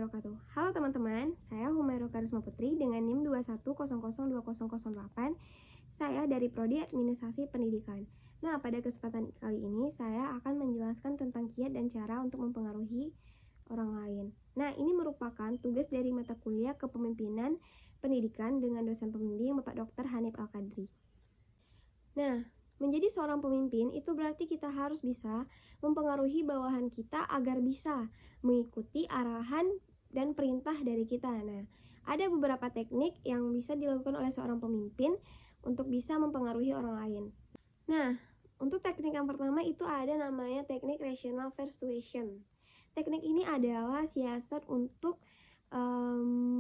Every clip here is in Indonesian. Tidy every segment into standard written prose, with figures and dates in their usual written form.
wabarakatuh. Halo teman-teman, saya Humaira Karisma Putri dengan NIM 21002008. Saya dari Prodi Administrasi Pendidikan. Nah, pada kesempatan kali ini saya akan menjelaskan tentang kiat dan cara untuk mempengaruhi orang lain. Nah, ini merupakan tugas dari mata kuliah Kepemimpinan Pendidikan dengan dosen pembimbing Bapak Dr. Hanif Al-Qadri. Nah, menjadi seorang pemimpin itu berarti kita harus bisa mempengaruhi bawahan kita agar bisa mengikuti arahan dan perintah dari kita. Nah, ada beberapa teknik yang bisa dilakukan oleh seorang pemimpin untuk bisa mempengaruhi orang lain. Nah, untuk teknik yang pertama itu ada namanya teknik rational persuasion. Teknik ini adalah siasat untuk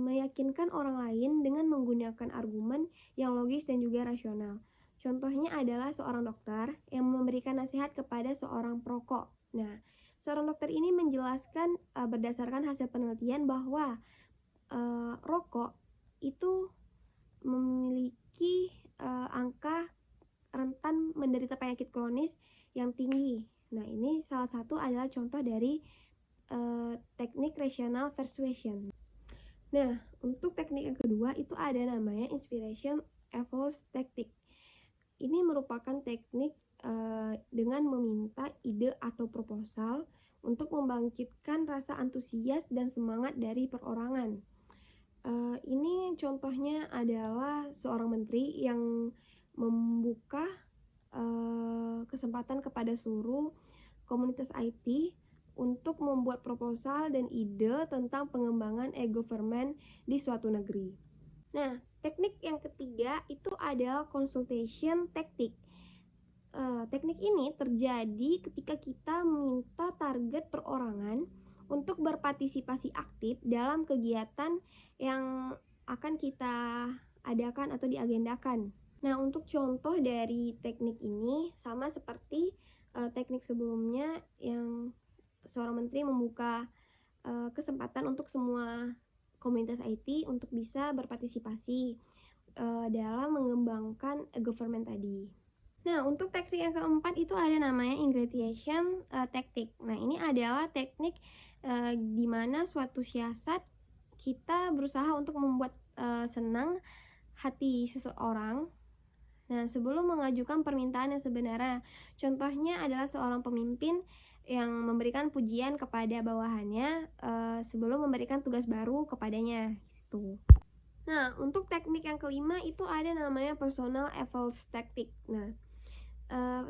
meyakinkan orang lain dengan menggunakan argumen yang logis dan juga rasional. Contohnya adalah seorang dokter yang memberikan nasihat kepada seorang perokok. Nah, seorang dokter ini menjelaskan berdasarkan hasil penelitian bahwa rokok itu memiliki angka rentan menderita penyakit kronis yang tinggi. Nah, ini salah satu adalah contoh dari teknik rational persuasion. Nah, untuk teknik yang kedua itu ada namanya inspiration evols tactic. Ini merupakan teknik dengan meminta ide atau proposal untuk membangkitkan rasa antusias dan semangat dari perorangan. Ini contohnya adalah seorang menteri yang membuka kesempatan kepada seluruh komunitas IT untuk membuat proposal dan ide tentang pengembangan e-government di suatu negeri. Nah, teknik yang ketiga itu adalah consultation tactic. Teknik ini terjadi ketika kita meminta target perorangan untuk berpartisipasi aktif dalam kegiatan yang akan kita adakan atau diagendakan. Nah, untuk contoh dari teknik ini sama seperti teknik sebelumnya yang seorang menteri membuka kesempatan untuk semua komunitas IT untuk bisa berpartisipasi dalam mengembangkan government tadi. Nah, untuk teknik yang keempat itu ada namanya ingratiation tactic. Nah, ini adalah teknik di mana suatu siasat kita berusaha untuk membuat senang hati seseorang. Nah, sebelum mengajukan permintaan yang sebenarnya, contohnya adalah seorang pemimpin yang memberikan pujian kepada bawahannya sebelum memberikan tugas baru kepadanya gitu. Nah, untuk teknik yang kelima itu ada namanya personal evols tactic. Nah,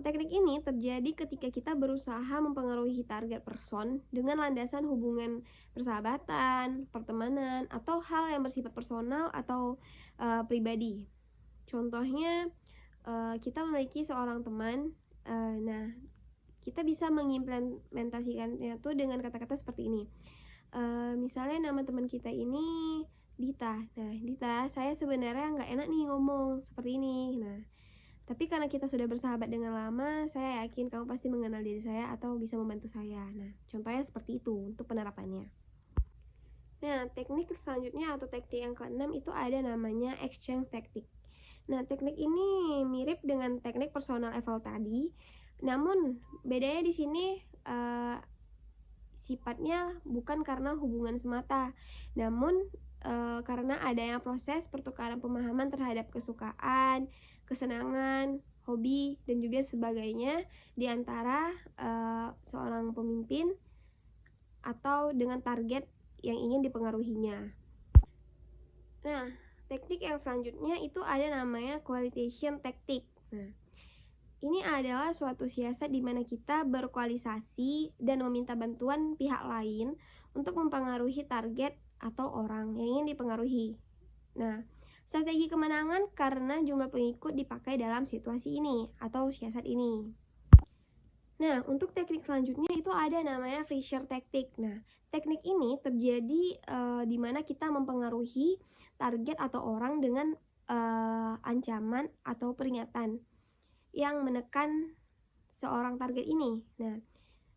teknik ini terjadi ketika kita berusaha mempengaruhi target person dengan landasan hubungan persahabatan, pertemanan, atau hal yang bersifat personal atau pribadi. Contohnya, kita memiliki seorang teman, nah kita bisa mengimplementasikannya tuh dengan kata-kata seperti ini. Misalnya nama teman kita ini Dita. Nah, Dita, saya sebenarnya nggak enak nih ngomong seperti ini. Nah, tapi karena kita sudah bersahabat dengan lama, saya yakin kamu pasti mengenal diri saya atau bisa membantu saya. Nah, contohnya seperti itu untuk penerapannya. Nah, teknik selanjutnya atau teknik yang keenam itu ada namanya exchange tactic. Nah, teknik ini mirip dengan teknik personal eval tadi, namun bedanya di sini sifatnya bukan karena hubungan semata, namun karena adanya proses pertukaran pemahaman terhadap kesukaan, kesenangan, hobi, dan juga sebagainya di antara seorang pemimpin atau dengan target yang ingin dipengaruhinya. Nah, teknik yang selanjutnya itu ada namanya coalition tactic. Nah, ini adalah suatu siasat di mana kita berkoalisasi dan meminta bantuan pihak lain untuk mempengaruhi target atau orang yang ingin dipengaruhi. Nah, strategi kemenangan karena jumlah pengikut dipakai dalam situasi ini atau siasat ini. Nah, untuk teknik selanjutnya itu ada namanya Fisher tactic. Nah, teknik ini terjadi di mana kita mempengaruhi target atau orang dengan ancaman atau peringatan yang menekan seorang target ini. Nah,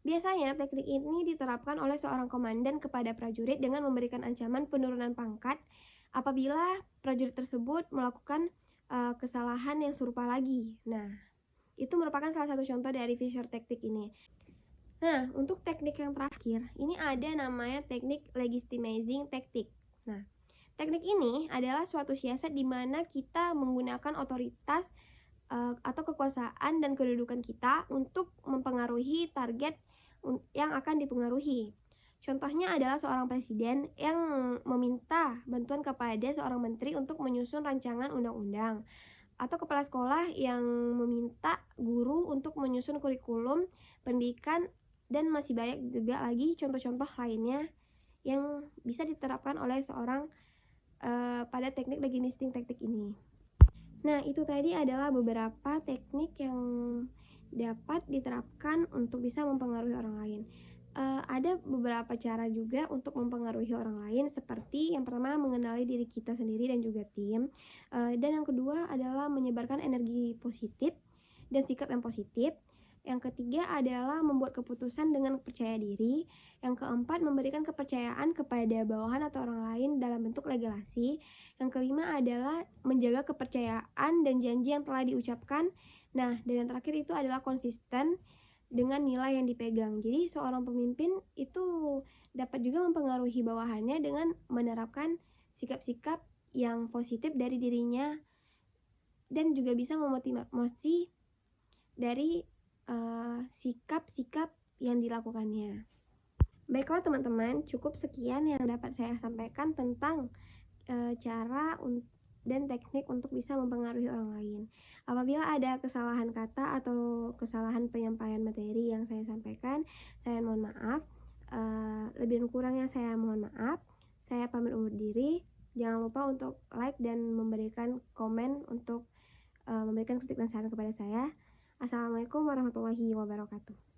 biasanya teknik ini diterapkan oleh seorang komandan kepada prajurit dengan memberikan ancaman penurunan pangkat apabila prajurit tersebut melakukan kesalahan yang serupa lagi. Nah, itu merupakan salah satu contoh dari Fisher tactic ini. Nah, untuk teknik yang terakhir, ini ada namanya teknik legitimizing tactic. Nah, teknik ini adalah suatu siasat di mana kita menggunakan otoritas atau kekuasaan dan kedudukan kita untuk mempengaruhi target yang akan dipengaruhi. Contohnya adalah seorang presiden yang meminta bantuan kepada seorang menteri untuk menyusun rancangan undang-undang, atau kepala sekolah yang meminta guru untuk menyusun kurikulum pendidikan, dan masih banyak juga lagi contoh-contoh lainnya yang bisa diterapkan oleh seorang pada teknik legitimizing tactic ini. Nah, itu tadi adalah beberapa teknik yang dapat diterapkan untuk bisa mempengaruhi orang lain. Ada beberapa cara juga untuk mempengaruhi orang lain, seperti yang pertama mengenali diri kita sendiri dan juga tim. Dan yang kedua adalah menyebarkan energi positif dan sikap yang positif. Yang ketiga adalah membuat keputusan dengan percaya diri. Yang keempat, memberikan kepercayaan kepada bawahan atau orang lain dalam bentuk legalasi. Yang kelima adalah menjaga kepercayaan dan janji yang telah diucapkan. Nah, dan yang terakhir itu adalah konsisten dengan nilai yang dipegang. Jadi seorang pemimpin itu dapat juga mempengaruhi bawahannya dengan menerapkan sikap-sikap yang positif dari dirinya, dan juga bisa memotivasi dari sikap-sikap yang dilakukannya. Baiklah teman-teman, cukup sekian yang dapat saya sampaikan tentang cara dan teknik untuk bisa mempengaruhi orang lain. Apabila ada kesalahan kata atau kesalahan penyampaian materi yang saya sampaikan, saya mohon maaf. Lebih kurangnya saya mohon maaf. Saya pamit undur diri. Jangan lupa untuk like dan memberikan komen untuk memberikan kritik dan saran kepada saya. Assalamualaikum warahmatullahi wabarakatuh.